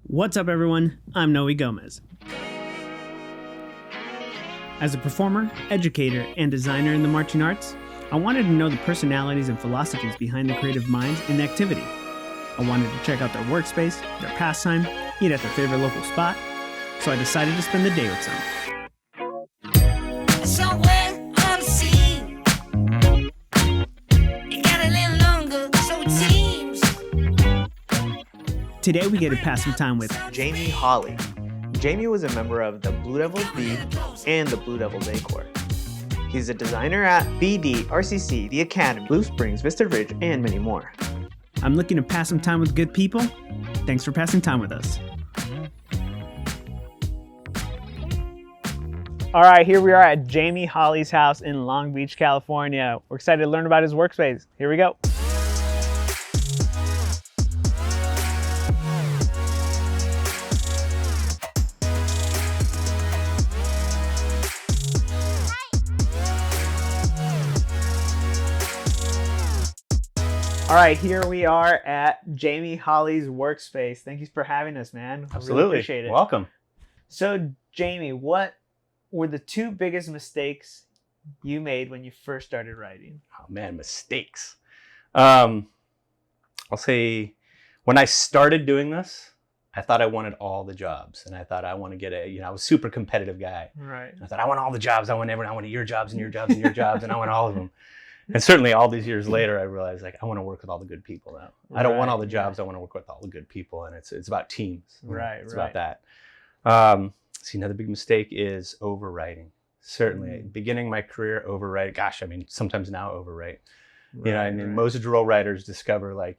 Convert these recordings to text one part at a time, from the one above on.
What's up, everyone? I'm Noe Gomez. As a performer, educator, and designer in the marching arts, I wanted to know the personalities and philosophies behind the creative minds in the activity. I wanted to check out their workspace, their pastime, eat at their favorite local spot, so I decided to spend the day with some. Somewhere unseen, it got a little longer, so it seems. Today we get to pass some time with Jaime Hollys. Jaime was a member of the BlueDevils B and the BlueDevils A Corps. He's a designer at BD, RCC, The Academy, Blue Springs, Vista Ridge, and many more. I'm looking to pass some time with good people. Thanks for passing time with us. All right, here we are at Jaime Hollys' house in Long Beach, California. We're excited to learn about his workspace. Here we go. All right, here we are at Jaime Hollys' workspace. Thank you for having us, man. Absolutely. Really appreciate it. Welcome. So, Jaime, what were the two biggest mistakes you made when you first started writing? Oh man, mistakes. I'll say when I started doing this, I thought I wanted all the jobs, and I thought I want to get I was a super competitive guy. Right. I thought I want all the jobs. I want everyone. I want your jobs and your jobs and your jobs, and I want all of them. And certainly all these years later, I realized I want to work with all the good people now. I don't want all the jobs. I want to work with all the good people, and it's about teams. Right. It's about that. See, another big mistake is overwriting. Certainly, beginning my career, overwrite. Gosh, I mean, sometimes now overwrite. Most drill writers discover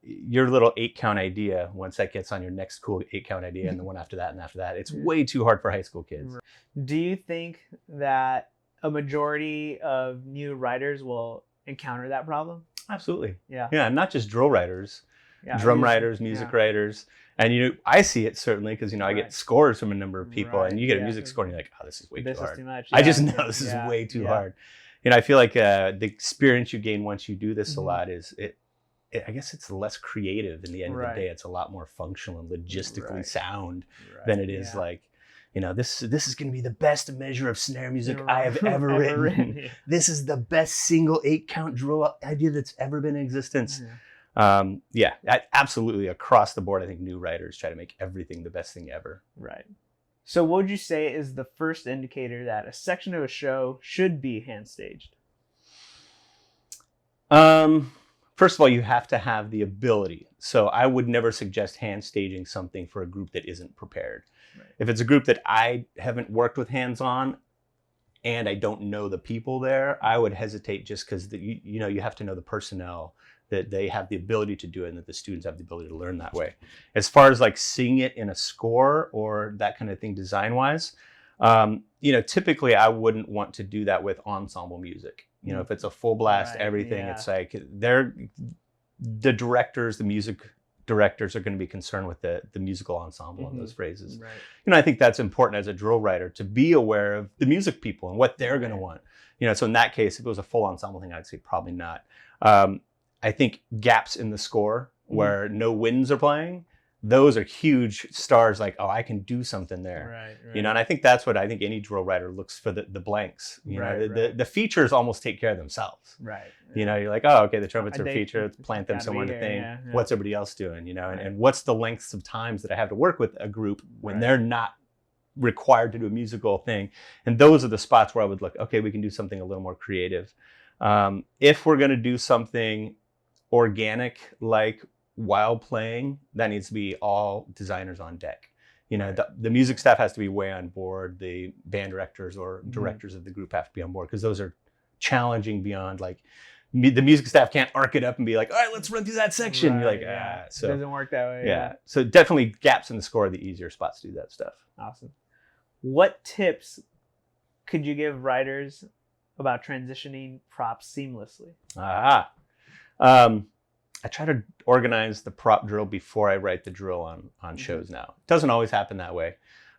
your little 8-count idea. Once that gets on your next cool 8-count idea, and the one after that and after that, it's way too hard for high school kids. Do you think that a majority of new writers will encounter that problem? Absolutely. Yeah. Yeah, not just drill writers, drum writers, music writers. And I see it certainly because I get scores from a number of people, and you get a music score and you're like, oh, this is way too hard. Too much. I just know this is way too hard. I feel like the experience you gain once you do this a lot is I guess it's less creative. In the end of the day, it's a lot more functional and logistically sound than it is this is going to be the best measure of snare music I have ever written. This is the best single 8-count drill idea that's ever been in existence. Absolutely across the board. I think new writers try to make everything the best thing ever. Right. So what would you say is the first indicator that a section of a show should be hand staged? First of all, you have to have the ability. So I would never suggest hand staging something for a group that isn't prepared. Right. If it's a group that I haven't worked with hands-on and I don't know the people there, I would hesitate just because you have to know the personnel, that they have the ability to do it and that the students have the ability to learn that way. As far as seeing it in a score or that kind of thing design-wise, typically I wouldn't want to do that with ensemble music. If it's a full blast, everything, it's like the directors, the music directors are going to be concerned with the musical ensemble on those phrases. Right. I think that's important as a drill writer to be aware of the music people and what they're going to want. So in that case, if it was a full ensemble thing, I'd say probably not. I think gaps in the score where no winds are playing, those are huge stars. I can do something there. Right. And I think that's what I think any drill writer looks for, the blanks. The features almost take care of themselves. Right. You're like, oh, okay, the trumpets are featured. Let's plant them somewhere in the thing. What's everybody else doing? And what's the lengths of times that I have to work with a group when they're not required to do a musical thing? And those are the spots where I would look, okay, we can do something a little more creative. If we're going to do something organic, like while playing, that needs to be all designers on deck. The music staff has to be way on board. The band directors or directors of the group have to be on board because those are challenging beyond the music staff can't arc it up and be like, all right, let's run through that section. You're like, so it doesn't work that way. Yeah. So definitely gaps in the score are the easier spots to do that stuff. Awesome. What tips could you give writers about transitioning props seamlessly? I try to organize the prop drill before I write the drill on shows now. It doesn't always happen that way.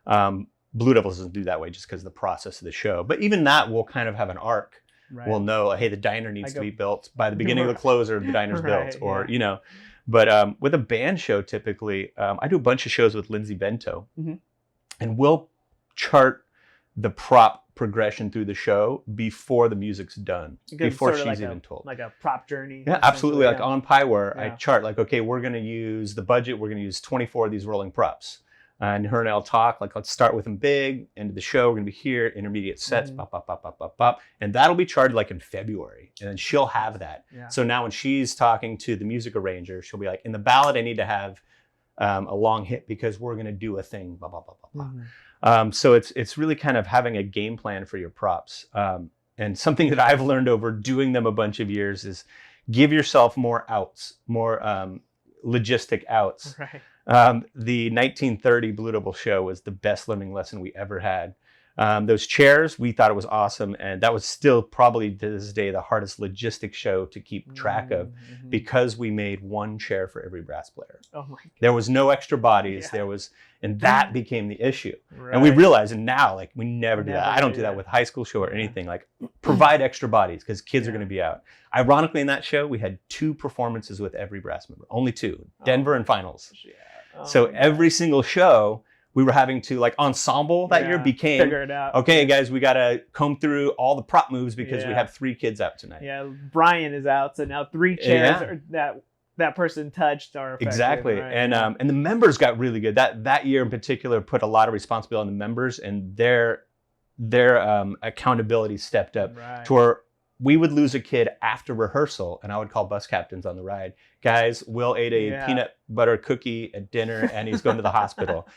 BlueDevils doesn't do that way just because of the process of the show. But even that will kind of have an arc. We'll know, hey, the diner needs to be built by the beginning of the closer, the diner's built. Or, But with a band show, typically, I do a bunch of shows with Lindsay Bento, and we'll chart the prop progression through the show before the music's done, before she's even told. Like a prop journey. Yeah, absolutely. Like on Pieware, I chart like, okay, we're going to use the budget. We're going to use 24 of these rolling props. And her and I'll talk, like, let's start with them big, end of the show, we're going to be here, intermediate sets, pop, pop, pop, pop, pop, pop. And that'll be charted like in February. And then she'll have that. Yeah. So now when she's talking to the music arranger, she'll be like, in the ballad, I need to have a long hit because we're going to do a thing, blah, blah, blah, blah, blah. So it's really kind of having a game plan for your props. And something that I've learned over doing them a bunch of years is give yourself more outs, more logistic outs. Right. The 1930 Blue Devil show was the best learning lesson we ever had. Those chairs, we thought it was awesome. And that was still probably to this day the hardest logistic show to keep track of because we made one chair for every brass player. Oh my God. There was no extra bodies. And that became the issue. Right. And we realized, and now, like, we never do that. I don't do that with high school show or anything. Like, provide extra bodies because kids are going to be out. Ironically, in that show, we had 2 performances with every brass member. Only 2. Denver and finals. Yeah. So every single show, we were having to, like, ensemble that year became, figure it out. Okay, guys, we got to comb through all the prop moves because we have 3 kids out tonight. Yeah, Brian is out, so now 3 chairs are that person touched are affected. Exactly. Right? And the members got really good. That year in particular put a lot of responsibility on the members, and their accountability stepped up to where we would lose a kid after rehearsal, and I would call bus captains on the ride. Guys, Will ate a peanut butter cookie at dinner, and he's going to the hospital.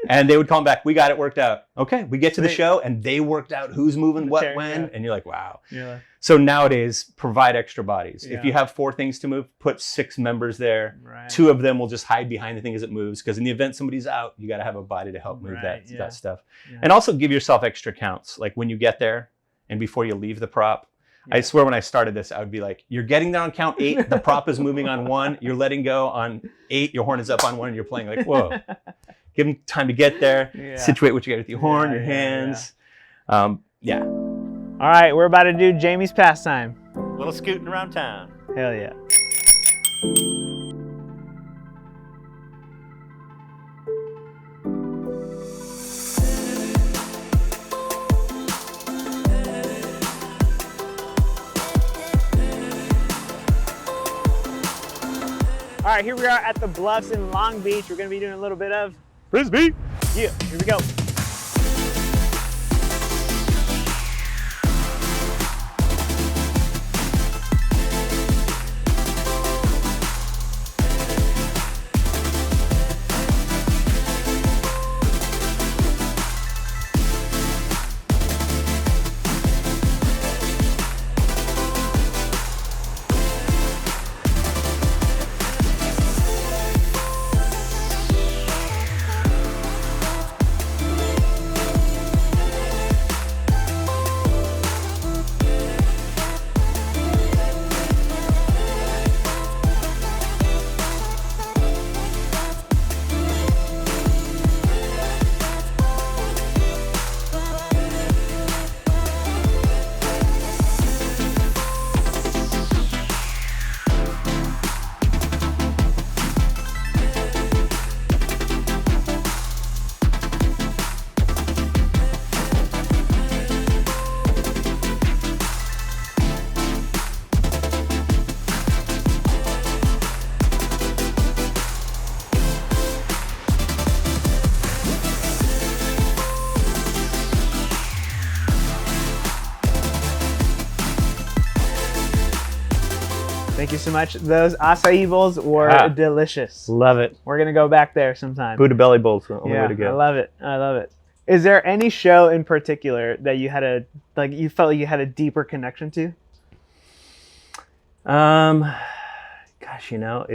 And they would call him back. We got it worked out. Okay, we get to the show, and they worked out who's moving what when, and you're like, wow. Yeah. So nowadays, provide extra bodies. Yeah. If you have 4 things to move, put 6 members there. Right. 2 of them will just hide behind the thing as it moves, because in the event somebody's out, you got to have a body to help move that stuff. Yeah. And also give yourself extra counts, like when you get there and before you leave the prop. Yeah. I swear when I started this, I would be like, you're getting there on count 8, the prop is moving on 1, you're letting go on 8, your horn is up on 1, and you're playing like, whoa. Give them time to get there, situate what you got with your horn, your hands. All right, we're about to do Jaime's pastime. A little scooting around town. Hell yeah. All right, here we are at the Bluffs in Long Beach. We're gonna be doing a little bit of Frisbee. Yeah, here we go. Thank you so much. Those acai bowls were delicious. Love it. We're going to go back there sometime. Buddha belly bowls are the only way to go. I love it. I love it. Is there any show in particular that you had you felt like you had a deeper connection to? Gosh, I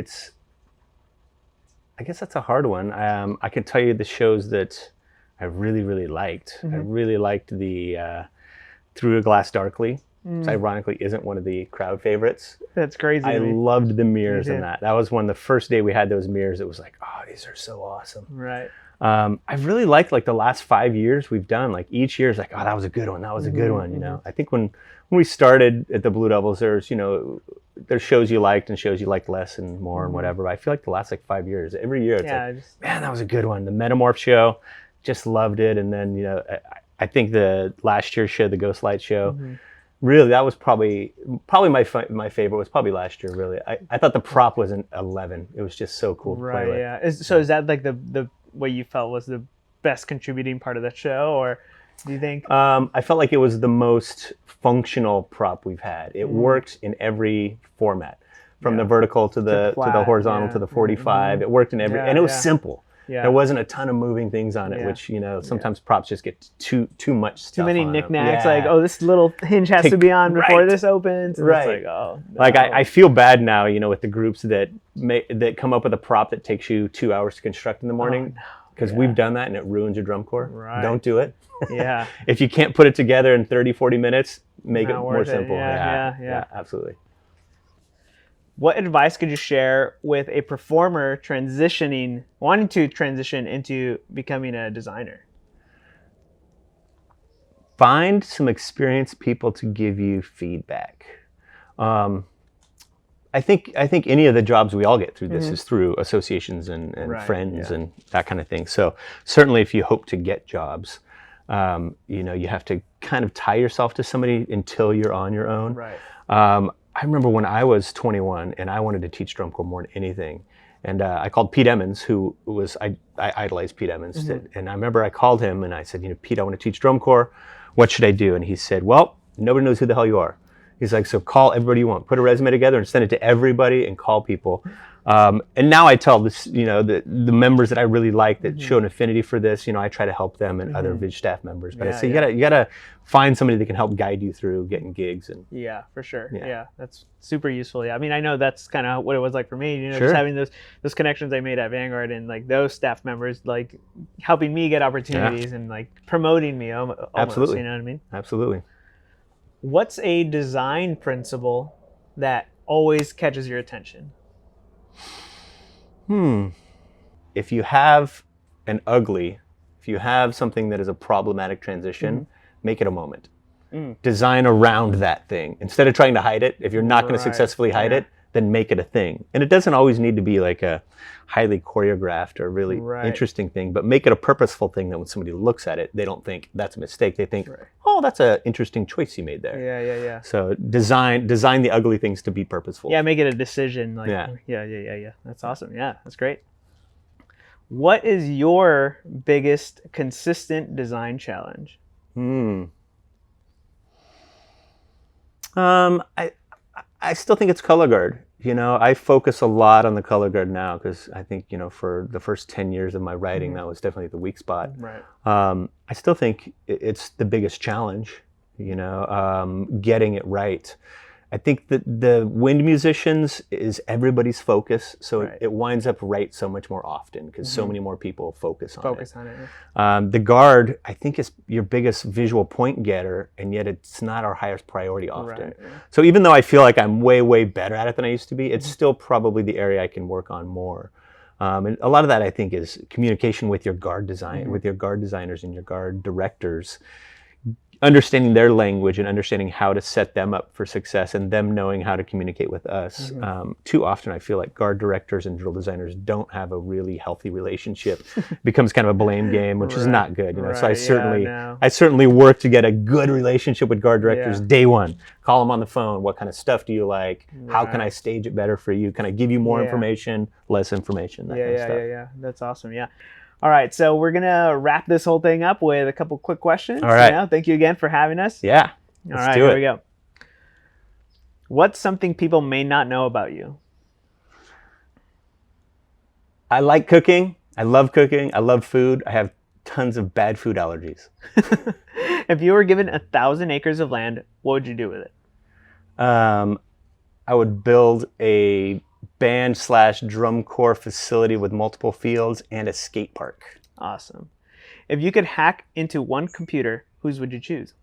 guess that's a hard one. I can tell you the shows that I really, really liked. I really liked the Through a Glass Darkly. which ironically isn't one of the crowd favorites. That's crazy. I loved the mirrors Me in too. that. That was when the first day we had those mirrors, it was like, oh, these are so awesome. Right. I've really liked like the last 5 years we've done, like each year is like, oh, that was a good one. That was a good one. You know, I think when we started at the BlueDevils, there's shows you liked and shows you liked less and more and whatever. But I feel like the last like 5 years, every year it's like, man, that was a good one. The Metamorph show, just loved it. And then, I think the last year's show, the Ghost Light show, really, that was probably my favorite was probably last year, really. I thought the prop was an 11. It was just so cool to play with. Yeah. Is that like the what you felt was the best contributing part of the show, or do you think? I felt like it was the most functional prop we've had. It worked in every format, from the vertical to the horizontal to the 45. It worked in every, and it was simple. Yeah. There wasn't a ton of moving things on it, which sometimes props just get too much stuff. Too many on knickknacks, like, oh, this little hinge has to be on before this opens. And it's like, oh, no. Like I feel bad now, with the groups that come up with a prop that takes you 2 hours to construct in the morning, because we've done that and it ruins your drum corps. Right. Don't do it. Yeah. If you can't put it together in 30, 40 minutes, make it more simple. Yeah, absolutely. What advice could you share with a performer wanting to transition into becoming a designer? Find some experienced people to give you feedback. I think any of the jobs we all get through this is through associations and friends and that kind of thing. So certainly if you hope to get jobs, you have to kind of tie yourself to somebody until you're on your own. Right. I remember when I was 21 and I wanted to teach drum corps more than anything. And I called Pete Emmons, who was, I idolized Pete Emmons. And I remember I called him and I said, Pete, I want to teach drum corps. What should I do? And he said, well, nobody knows who the hell you are. He's like, so call everybody you want. Put a resume together and send it to everybody and call people. And now I tell this, the members that I really like that show an affinity for this, I try to help them and other Vid staff members. But I say you gotta find somebody that can help guide you through getting gigs. And yeah, for sure. Yeah, that's super useful. Yeah, I mean, I know that's kind of what it was like for me. Just having those connections I made at Vanguard and like those staff members like helping me get opportunities and like promoting me. Almost, absolutely. You know what I mean? Absolutely. What's a design principle that always catches your attention? If you have if you have something that is a problematic transition, make it a moment. Design around that thing. Instead of trying to hide it, if you're not going to successfully hide it, then make it a thing. And it doesn't always need to be like a highly choreographed or really interesting thing, but make it a purposeful thing that when somebody looks at it, they don't think that's a mistake. They think, oh, that's an interesting choice you made there. Yeah. So design the ugly things to be purposeful. Yeah, make it a decision. Like, yeah. That's awesome. Yeah, that's great. What is your biggest consistent design challenge? I still think it's color guard. I focus a lot on the color guard now because I think, for the first 10 years of my writing, that was definitely the weak spot. Right. I still think it's the biggest challenge, getting it right. I think that the wind musicians is everybody's focus, so it winds up right so much more often because so many more people focus on it. The guard, I think, is your biggest visual point getter, and yet it's not our highest priority often. So even though I feel like I'm way, way better at it than I used to be, it's still probably the area I can work on more. And a lot of that, I think, is communication with your guard design, with your guard designers and your guard directors. Understanding their language and understanding how to set them up for success and them knowing how to communicate with us. Too often I feel like guard directors and drill designers don't have a really healthy relationship. It becomes kind of a blame game, which is not good. So I certainly work to get a good relationship with guard directors day one. Call them on the phone. What kind of stuff do you like? How can I stage it better for you? Can I give you more information, less information, that kind of stuff. Yeah. That's awesome. Yeah. All right, so we're going to wrap this whole thing up with a couple quick questions. All right. Thank you again for having us. Yeah. All right, here we go. What's something people may not know about you? I like cooking. I love cooking. I love food. I have tons of bad food allergies. If you were given 1,000 acres of land, what would you do with it? I would build a band/drum corps facility with multiple fields and a skate park. Awesome. If you could hack into one computer, whose would you choose?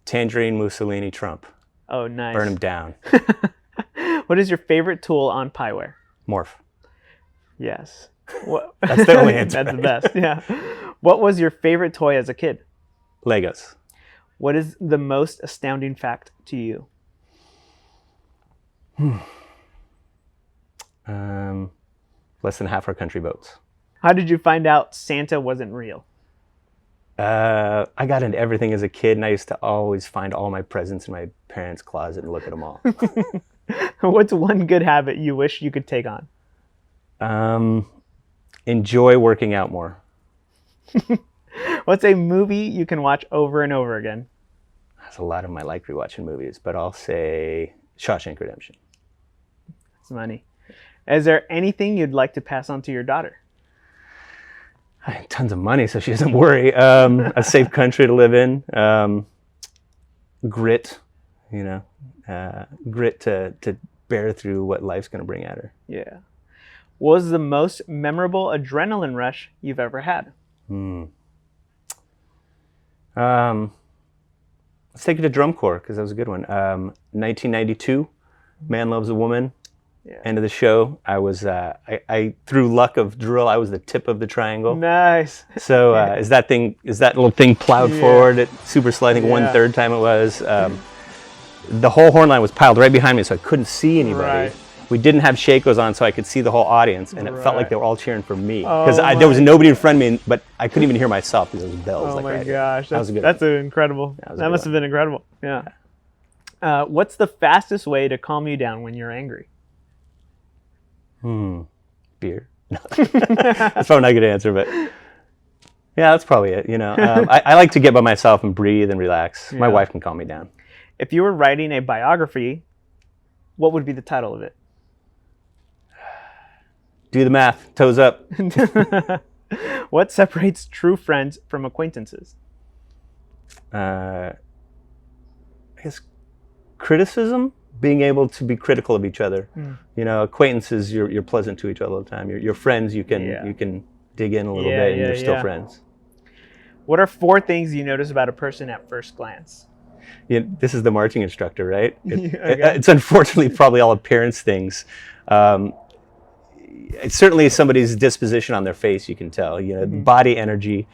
Tangerine, Mussolini, Trump. Oh, nice. Burn him down. What is your favorite tool on Pieware? Morph. Yes. What? That's the only answer. That's the best. Yeah. What was your favorite toy as a kid? Legos. What is the most astounding fact to you? Less than half our country votes. How did you find out Santa wasn't real? I got into everything as a kid, and I used to always find all my presents in my parents' closet and look at them all. What's one good habit you wish you could take on? Enjoy working out more. What's a movie you can watch over and over again? There's a lot of them I like rewatching movies, but I'll say Shawshank Redemption. That's money. Is there anything you'd like to pass on to your daughter? I have tons of money, so she doesn't worry. A safe country to live in. Grit, grit to bear through what life's going to bring at her. Yeah. What was the most memorable adrenaline rush you've ever had? Let's take it to drum corps, because that was a good one. 1992, Man Loves a Woman. Yeah. End of the show. I was, I through luck of drill, I was the tip of the triangle. Nice. So is that little thing plowed forward at super slow? I think 1/3 time it was. The whole horn line was piled right behind me, so I couldn't see anybody. Right. We didn't have Shakos on, so I could see the whole audience, and it felt like they were all cheering for me. Oh Because there was nobody in front of me, but I couldn't even hear myself because there was bells. Oh like my right gosh. That was a good That's one. incredible. That was a That good must have been incredible. Yeah. What's the fastest way to calm you down when you're angry? Beer. No. That's probably not a good answer, but yeah, that's probably it. I like to get by myself and breathe and relax. My wife can calm me down. If you were writing a biography, what would be the title of it? Do the math. Toes up. What separates true friends from acquaintances? I guess criticism, being able to be critical of each other. Acquaintances, you're pleasant to each other all the time. Your friends, you can dig in a little bit, and you're still friends. What are 4 things you notice about a person at first glance? This is the marching instructor, right? Okay. It's unfortunately probably all appearance things. It's certainly somebody's disposition on their face, you can tell. Body energy.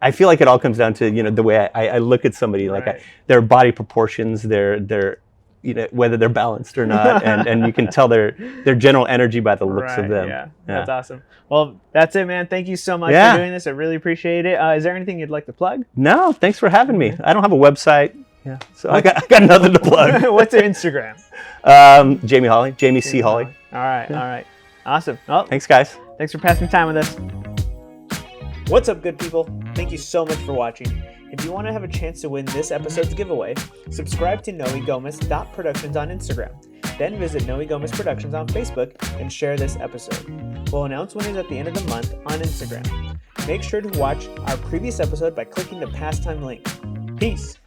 I feel like it all comes down to the way I look at somebody, like their body proportions, their whether they're balanced or not, and you can tell their general energy by the looks of them. Yeah, that's awesome. Well, that's it, man. Thank you so much for doing this. I really appreciate it. Is there anything you'd like to plug? No, thanks for having me. I don't have a website. Yeah, so I got nothing to plug. What's your Instagram? Jaime Hollys, Jaime C. Hollys. All right. Awesome. Well, thanks, guys. Thanks for passing time with us. What's up, good people? Thank you so much for watching. If you want to have a chance to win this episode's giveaway, subscribe to noegomez.productions on Instagram. Then visit Noe Gomez Productions on Facebook and share this episode. We'll announce winners at the end of the month on Instagram. Make sure to watch our previous episode by clicking the Pastime link. Peace!